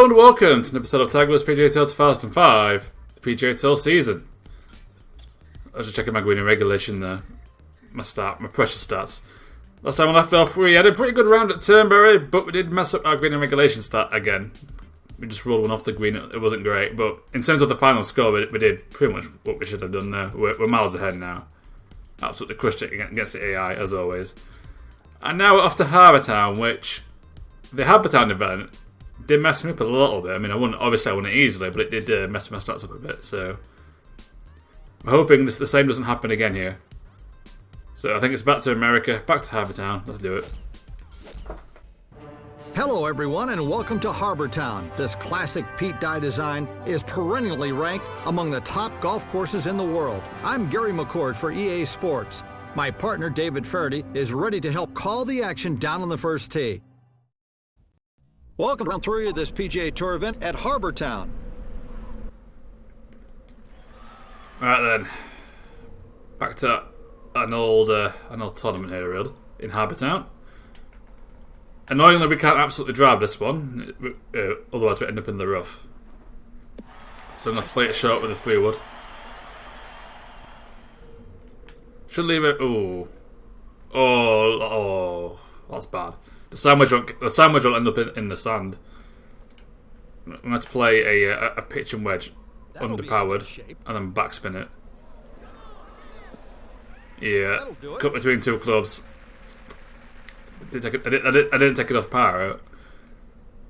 Hello and welcome to an episode of Tiger's PGA Tour 2005, the PGA Tour season. I was just checking my green and regulation there. My precious stats. Last time we left off, we had a pretty good round at Turnberry, but we did mess up our green and regulation stat again. We just rolled one off the green, it wasn't great, but in terms of the final score, we did pretty much what we should have done there. We're miles ahead now. Absolutely crushed it against the AI, as always. And now we're off to Harbour Town, which the Harbour Town event did mess me up a little bit. I mean, I won it easily, but it did mess my stats up a bit, so I'm hoping the same doesn't happen again here. So I think it's back to America, back to Harbour Town. Let's do it. Hello everyone and welcome to Harbour Town. This classic Pete Dye design is perennially ranked among the top golf courses in the world. I'm Gary McCord for EA Sports. My partner David Faraday is ready to help call the action down on the first tee. Welcome to round 3 of this PGA Tour event at Harbour Town. Right then, back to an old tournament here, really, in Harbour Town. Annoyingly, we can't absolutely drive this one, otherwise we end up in the rough. So I'm going to have to play it short with a 3-wood. Should leave it. Oh, that's bad. The sandwich will end up in the sand. I'm going to have to play a pitch and wedge underpowered and then backspin it. Yeah, cut between two clubs. I didn't take enough power out.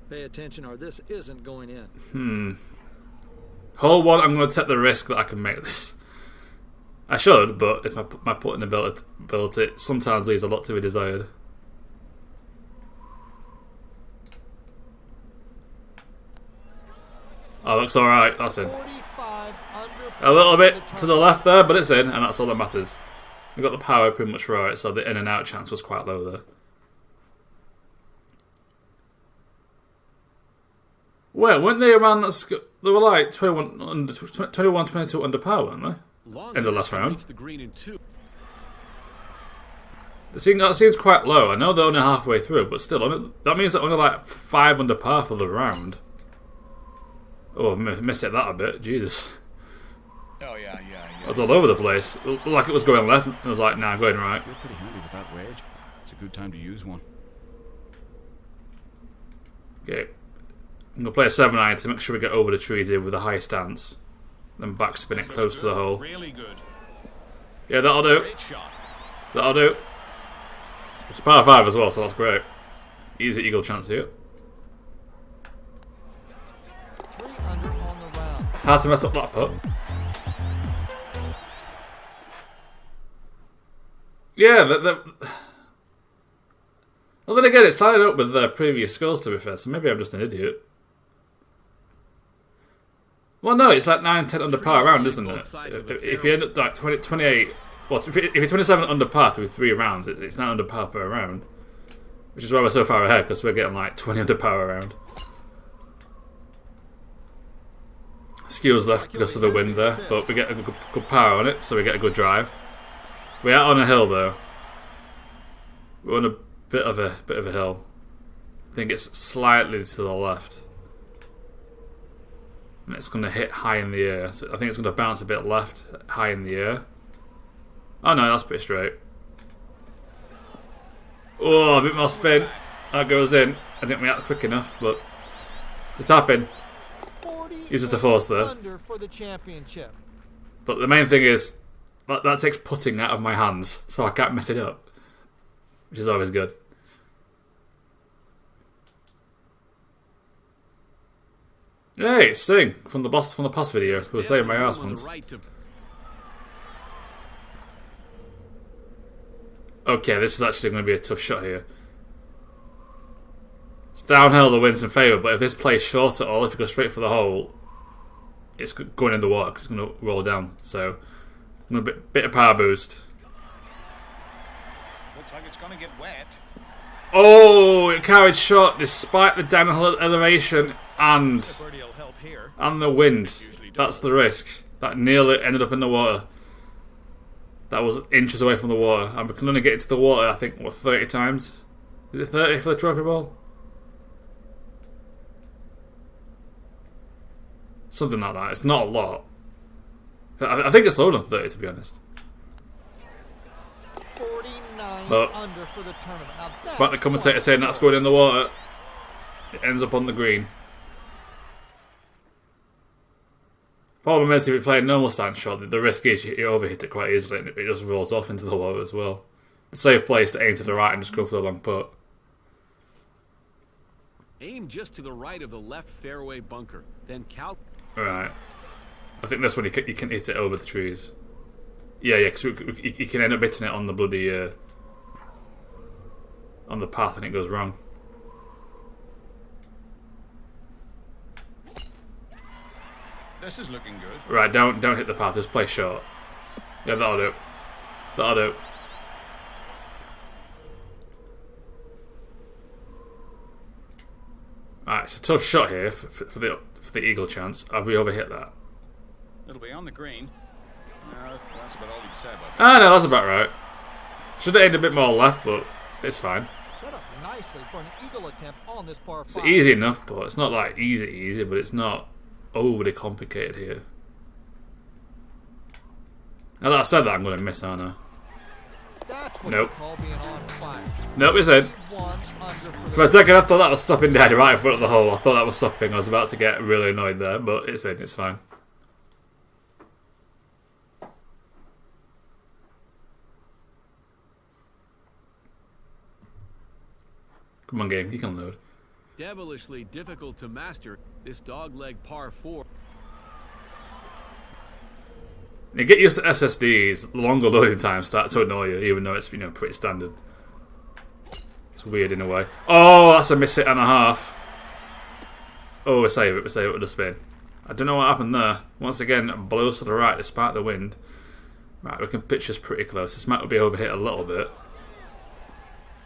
Pay attention or this isn't going in. Hole 1, I'm going to take the risk that I can make this. I should, but it's my putting ability sometimes leaves a lot to be desired. Oh, looks alright, that's in. A little bit to the left there, but it's in, and that's all that matters. We got the power pretty much right, so the in and out chance was quite low there. Well, weren't they around? They were like 21, 22 under par, weren't they? In the last round. That seems quite low. I know they're only halfway through, but still, that means they're only like 5 under par for the round. Oh, I missed it that a bit. Jesus. Oh, yeah. I was all over the place. It looked like it was going left. I was like, nah, going right. You're pretty handy with that wedge. It's a good time to use one. Okay. I'm going to play a 7-iron to make sure we get over the trees here with a high stance. Then backspin it close to the hole. Really good. Yeah, that'll do. Great shot. That'll do. It's a par 5 as well, so that's great. Easy eagle chance here. Hard to mess up that putt. Yeah, well, then again, it's tied up with the previous scores, to be fair, so maybe I'm just an idiot. Well, no, it's like 9-10 under par round, isn't it? If you end up like 28, well, if you're 27 under par through 3 rounds, it's 9 under par per round. Which is why we're so far ahead, because we're getting like 20 under par a round. Skews left because of the wind there, but we get a good power on it, so we get a good drive. We are on a hill though. We're on a bit of a hill. I think it's slightly to the left, and it's going to hit high in the air. So I think it's going to bounce a bit left, high in the air. Oh no, that's pretty straight. Oh, a bit more spin. That goes in. I didn't react quick enough, but it's a tap in. Uses the force there. But the main thing is that takes putting out of my hands, so I can't mess it up, which is always good. Hey, it's Sting from the past video who was saving my ass once. Okay, this is actually going to be a tough shot here. It's downhill, the wind's in favour, but if this plays short at all, if you go straight for the hole, it's going in the water because it's going to roll down. So, a bit of power boost. Looks like it's going to get wet. Oh, it carried short despite the downhill elevation and the wind. That's the risk. That nearly ended up in the water. That was inches away from the water. And we can only get into the water, I think, 30 times? Is it 30 for the trophy ball? Something like that. It's not a lot. I think it's lower than 30, to be honest. 49 But under for the tournament. Now despite the that's commentator quite saying that's going in the water, it ends up on the green. Problem is, if you play a normal stance shot, the risk is you overhit it quite easily and it just rolls off into the water as well. The safe play is to aim to the right and just go for the long putt. Aim just to the right of the left fairway bunker, then Right. I think this one you can hit it over the trees. Yeah, because you can end up hitting it on the bloody on the path and it goes wrong. This is looking good. Right, don't hit the path. Just play short. Yeah, that'll do. That'll do. Right, it's a tough shot here for the eagle chance. Have we overhit that? It'll be on the green. That's about all you can say about that. Ah, no, that's about right. Should have aimed a bit more left, but it's fine. set up nicely for an eagle attempt on this par 5. It's easy enough, but it's not like easy, but it's not overly complicated here. Now that I said that, I'm going to miss, aren't I? That's what Nope. you call being on fire. Nope, it's in. One under for For a second, I thought that was stopping dead right in front of the hole. I thought that was stopping. I was about to get really annoyed there, but it's in. It's fine. Come on, game. You can load. Devilishly difficult to master this dogleg par 4. You get used to SSDs, the longer loading times start to annoy you, even though it's pretty standard. It's weird in a way. Oh, that's a miss hit and a half. Oh, we save it with the spin. I don't know what happened there. Once again, it blows to the right despite the wind. Right, we can pitch this pretty close. This might be overhit a little bit.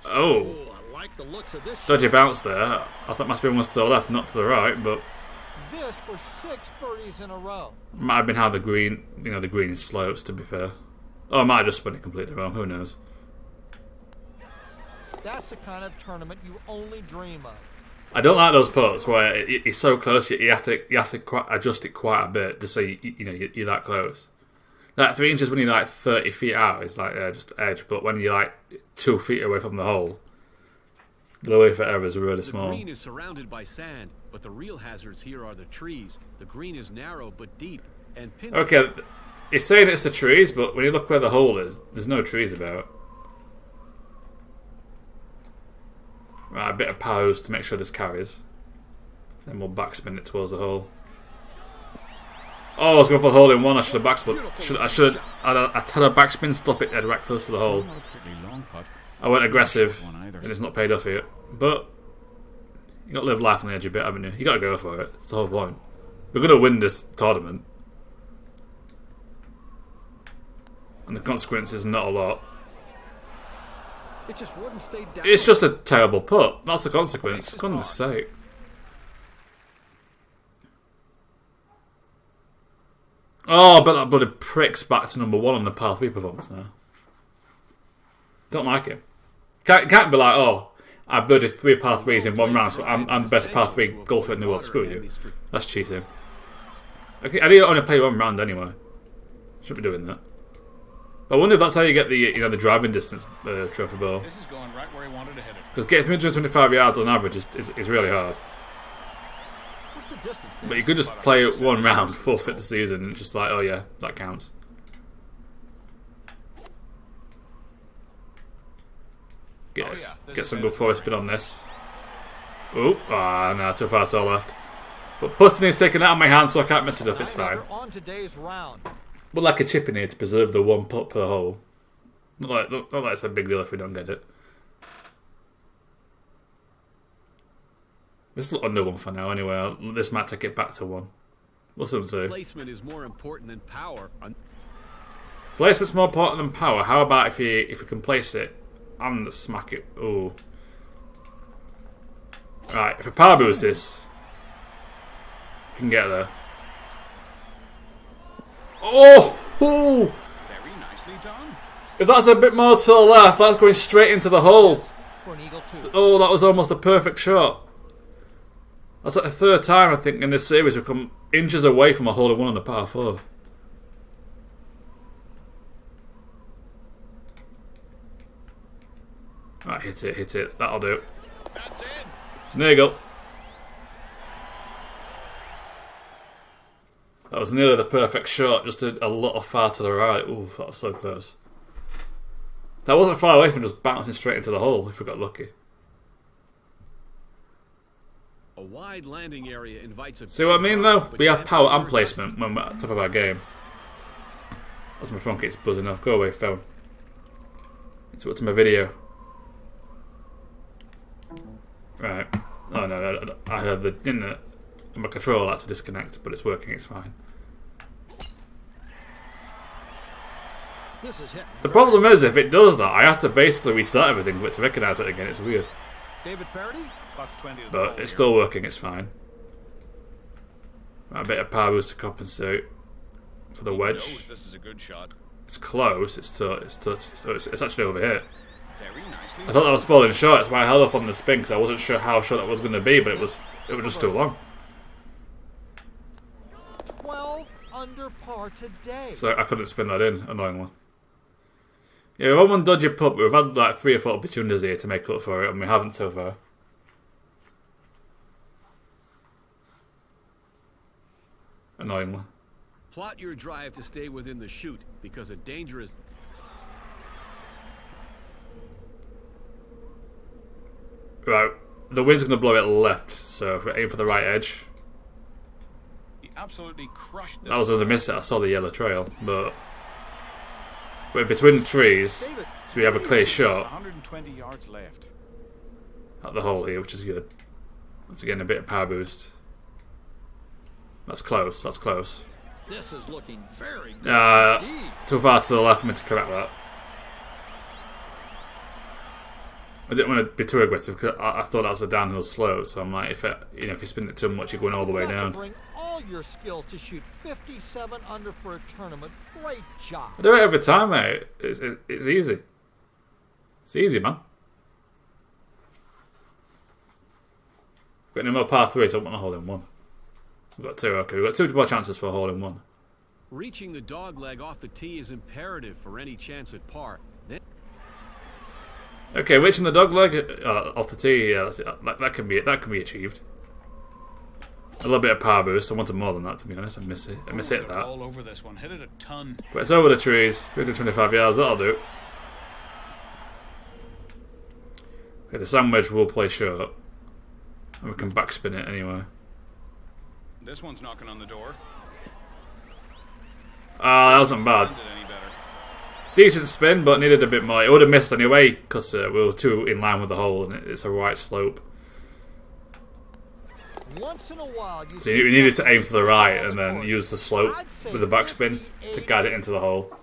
Oh, I like the looks of this. dodgy bounce there. I thought my spin was to the left, not to the right, but This for 6 birdies in a row. might have been how the green, the green slopes, to be fair. Oh, I might have just spun it completely wrong. Who knows? That's the kind of tournament you only dream of. I don't like those putts where it's so close you have to adjust it quite a bit to say you're that close. Like 3 inches when you're like 30 feet out is like just edge, but when you're like 2 feet away from the hole, the leeway for error is really The small. green is surrounded by sand, but the real hazards here are the trees. The green is narrow but deep, and pin. Okay, it's saying it's the trees, but when you look where the hole is, there's no trees about. Right, a bit of power to make sure this carries. Then we'll backspin it towards the hole. Oh, I was going for the hole in one. I should have backspin. I had a backspin, stop it dead right close to the hole. Not a particularly long putt. I went aggressive, One either. and it's not paid off yet. But you got to live life on the edge a bit, haven't you? You got to go for it. It's the whole point. We're going to win this tournament, and the consequence is not a lot. It just wouldn't stay down. It's just a terrible putt. That's the consequence. This is Goodness sake. Oh, I bet that bloody prick's back to number 1 on the par 3 performance now. Don't like it. Can't be like, oh, I birdied 3 par 3s in 1 round, so I'm the best par 3 golfer in the world. Screw you. That's cheating. Okay, I didn't only play 1 round anyway. Shouldn't be doing that. But I wonder if that's how you get the driving distance trophy ball. This is going right where he wanted to hit it. Because getting 325 yards on average is really hard. What's the distance there? But you could just play 1 round, forfeit the season, and it's just like, oh yeah, that counts. Get some good forward spin on this. Oh, no, too far to the left. But putting is taken out of my hand, so I can't mess it up. It's fine. On today's round. But like a chip in here to preserve the 1 putt per hole. Not like it's a big deal if we don't get it. This is under 1 for now anyway. This might take it back to 1. We'll soon see. Placement is more important than power. Placement's more important than power. How about if you can place it and smack it? Ooh. Right, if we power boost this, we can get there. Oh! Ooh. Very nicely done. If that's a bit more to the left, that's going straight into the hole. For an eagle 2. Oh, that was almost a perfect shot. That's like the third time I think in this series we've come inches away from a hole-in-one on the par 4. Right, hit it. That'll do. That's in. So there you go. That was nearly the perfect shot, just a lot far to the right. Ooh, that was so close. That wasn't far away from just bouncing straight into the hole if we got lucky. A wide landing area invites a See what I mean though? We have power and placement when we're at the top of our game. That's my phone keeps buzzing off. Go away, phone. It's what's my video. Right. Oh no, I heard the internet. My control had to disconnect, but it's working, it's fine. This is hit. The problem is, if it does that, I have to basically restart everything but to recognise it again. It's weird. David Faraday? Buck 20 to the But ball it's here. still working, it's fine. A bit of power boost to compensate for the He wedge. knows this is a good shot. It's close, it's actually over here. Very nicely. I thought that was falling short, that's why I held off on the spin, because I wasn't sure how short that was going to be, but it was just too long. 12 under par today. So I couldn't spin that in, annoyingly. Yeah, we've had one dodgy putt, but we've had like 3 or 4 opportunities here to make up for it, and we haven't so far. Annoyingly. Plot your drive to stay within the chute because a dangerous... Right, the wind's going to blow it left, so if we aim for the right edge. He absolutely crushed this. I was going to miss it, I saw the yellow trail, but we're between the trees, David, so we have a clear shot 120 yards left. at the hole here, which is good. Once again, a bit of power boost. That's close, that's close. this is looking very good indeed. Too far to the left for me to correct that. I didn't want to be too aggressive because I thought that was a downhill slope. So I'm like, if you spin it too much, you're going all the way You have to down. bring all your skills to shoot 57 under for a tournament. Great job. I do it every time, mate. It's easy. It's easy, man. Got any more par 3s? I want a hole in one. We've got 2. Okay, we've got 2 more chances for a hole in one. Reaching the dog leg off the tee is imperative for any chance at par. Then Okay, reaching the dog leg off the tee. Yeah, that can be achieved. A little bit of power boost. I wanted more than that, to be honest. I mishit that. All over this one. Hit it a ton. But it's over the trees. 325 yards. That'll do. Okay, the sandwich will play short, and we can backspin it anyway. This one's knocking on the door. That wasn't bad. Did any better? Decent spin, but needed a bit more. It would have missed anyway because we were too in line with the hole, and it's a right slope. Once in a while, So we needed to aim to the right and then use the slope with the backspin to guide it into the hole.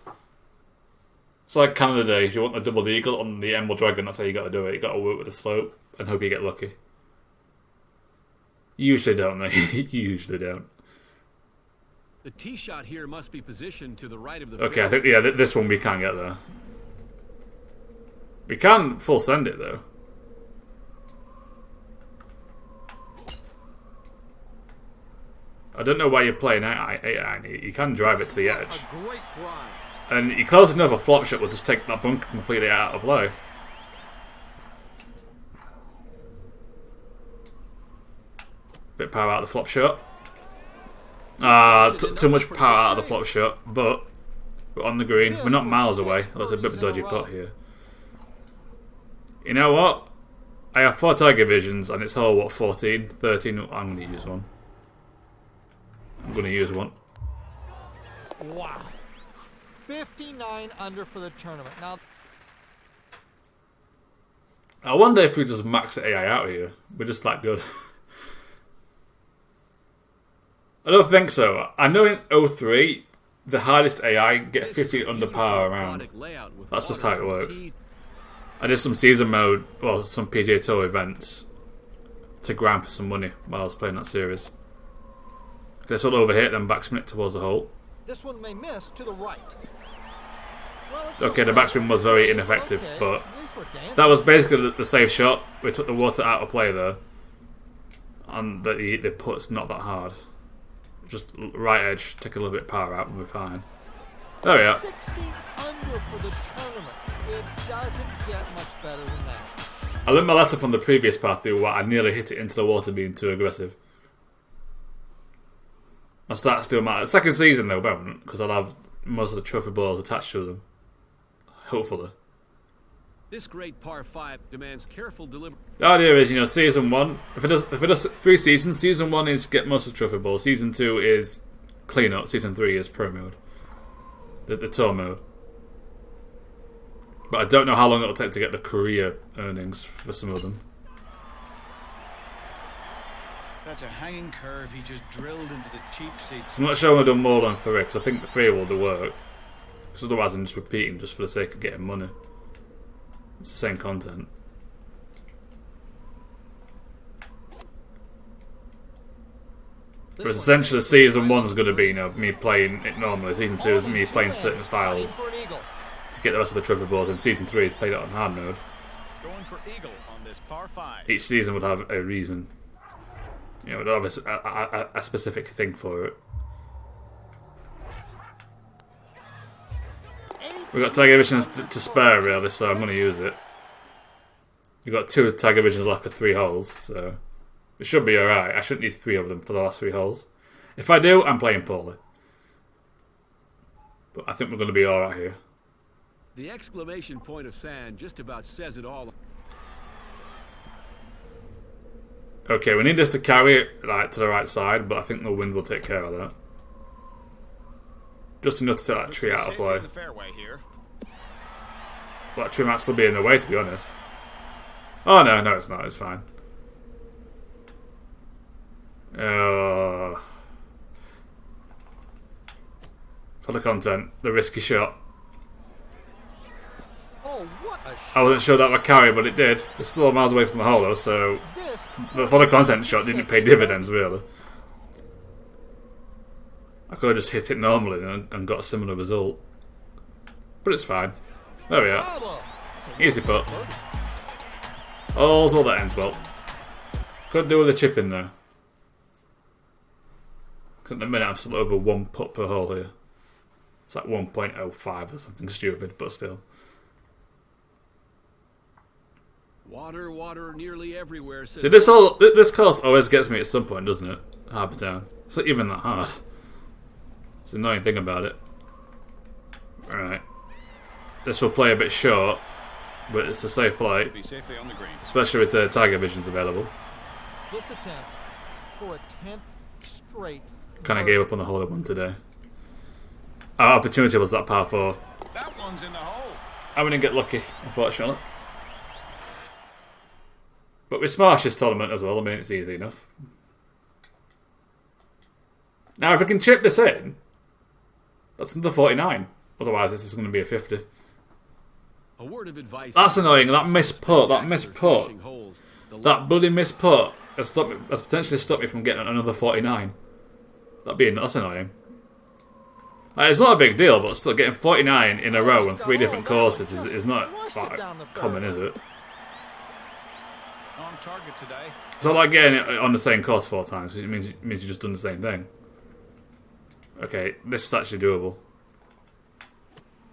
It's like Canada Day. If you want the double eagle on the Emerald Dragon, that's how you got to do it. You got to work with the slope and hope you get lucky. You usually don't, though. You usually don't. the tee shot here must be positioned to the right of the Okay, I fairway. think this one we can't get there. We can full send it though. I don't know why you're playing 8-iron. You can drive it to the edge. A great drive. And you close enough, a flop shot will just take that bunker completely out of play. Bit of power out of the flop shot. Too much power out of the flop shot, but we're on the green. We're not miles away. That's a bit of a dodgy putt here. You know what? I have 4 Tiger Visions and it's hole, 14? 13? I'm going to use one. I'm going to use one. Wow. 59 under for the tournament. Now, I wonder if we just max the AI out here. We're just that good. I don't think so. I know in 03, the hardest AI get 50 under par around. That's just how it works. I did some season mode, well, some PGA Tour events to grind for some money while I was playing that series. This one over here, then backspin it towards the hole. this one may miss to the right. Well, it's Okay, the backspin was very ineffective, Okay, but at least we're dancing. that was basically the safe shot. We took the water out of play there. and the put's not that hard. Just right edge, take a little bit of power out, and we're fine. There we are. 16 under for the tournament. It doesn't get much better than that. I learned my lesson from the previous path through where I nearly hit it into the water being too aggressive. My stats still matter. Second season though, won't, because I'll have most of the trophy balls attached to them. Hopefully. This great par 5 demands careful delivery. The idea is, season 1, if it does 3 seasons, season 1 is get most of the trophy balls, season 2 is clean up, season 3 is pro mode. The tour mode. But I don't know how long it'll take to get the career earnings for some of them. That's a hanging curve he just drilled into the cheap seats. So I'm not sure I've done more than 3, because I think the 3 will do work. Because otherwise I'm just repeating just for the sake of getting money. It's the same content. But essentially season 1's going to be, me playing it normally. Season 2 is me playing certain styles to get the rest of the trophy balls, and season 3 is played it on hard mode. Going for eagle on this par 5. Each season would have a reason. It would have a specific thing for it. We've got Tiger Visions to spare really, so I'm going to use it. We've got 2 Tiger Visions left for 3 holes, so it should be alright. I shouldn't need 3 of them for the last 3 holes. If I do, I'm playing poorly. But I think we're going to be alright here. The exclamation point of sand just about says it all. Okay, we need this to carry it to the right side, but I think the wind will take care of that. Just enough to take that tree out of play. Well, that tree might still be in the way, to be honest. Oh no, it's not. It's fine. For the content, the risky shot. Oh, what a shot. I wasn't sure that would carry, but it did. It's still miles away from the hole, though, so for the content shot didn't pay dividends, really. I could have just hit it normally and got a similar result. But it's fine. There we are. Easy putt. All's well that ends well. Could do with a chip in there. Because at the minute I'm still over 1 putt per hole here. It's like 1.05 or something stupid, but still. Water nearly everywhere. See, this course always gets me at some point, doesn't it? Harbour Town. It's not even that hard. It's an annoying thing about it. Alright. This will play a bit short, but it's a safe play. Be safely on the green. Especially with the Tiger Visions available. This attempt for a 10th straight. Kind of gave up on the hole I won today. Our opportunity was that par 4. That one's in the hole. I didn't get lucky, unfortunately. But we smash this tournament as well. I mean, it's easy enough. Now, if we can chip this in, that's another 49. Otherwise, this is going to be a 50. A word of advice. That's annoying. That missed putt. That bloody missed putt has potentially stopped me from getting another 49. That's annoying. It's not a big deal, but still getting 49 in a row on 3 different courses is not common, is it? On target today. It's not like getting it on the same course 4 times. It means you've just done the same thing. Okay, this is actually doable.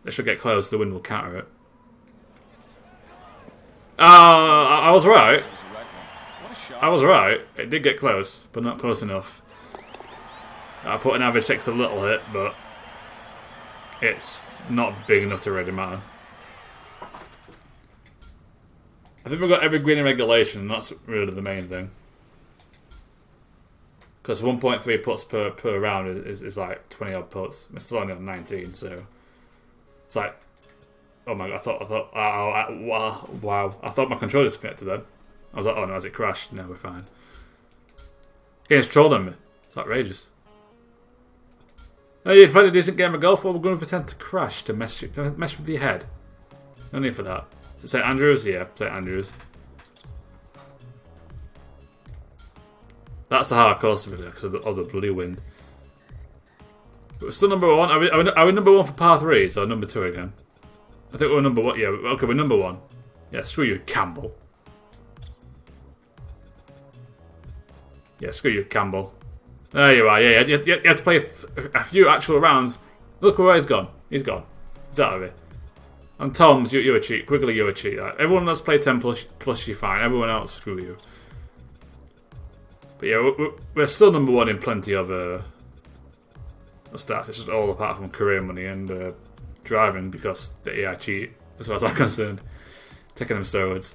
It should get close. The wind will counter it. I was right. I was right. It did get close, but not close enough. I put an average takes a little hit, but it's not big enough to really matter. I think we've got every green in regulation, and that's really the main thing. Because 1.3 putts per round is like 20 odd putts. We're still only on 19, so it's like, oh my god! Wow! I thought my controller disconnected then. I was like, oh no, has it crashed? No, we're fine. Game's trolling me. It's outrageous. Hey, you've played a decent game of golf, or we're going to pretend to crash to mess with your head. No need for that. Is it St Andrews? Yeah, St Andrews. That's a hard course to be because of the bloody wind. But we're still number 1. Are we number 1 for par 3? So number 2 again. I think we're number 1. Yeah, okay, we're number 1. Yeah, screw you, Campbell. Yeah, screw you, Campbell. There you are, yeah. You had to play a few actual rounds. Look where he's gone. He's gone. He's out of it. And Tom's, you're a cheat. Quigley, you're a cheat. Everyone that's played 10 plus, you're fine. Everyone else, screw you. But yeah, we're still number one in plenty of stats. It's just all apart from career money and driving because the AI cheat, as far as I'm concerned. Taking them steroids.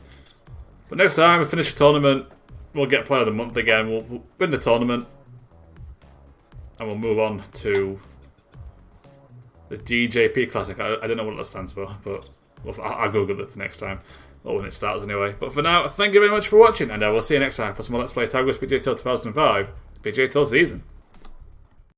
But next time we finish the tournament, we'll get Player of the Month again. We'll win the tournament. And we'll move on to the DJP Classic. I don't know what that stands for, but I'll Google it for next time. Or when it starts anyway. But for now, thank you very much for watching, and I will see you next time for some more Let's Play Tiger Woods PGA Tour 2005 PGA Tour season.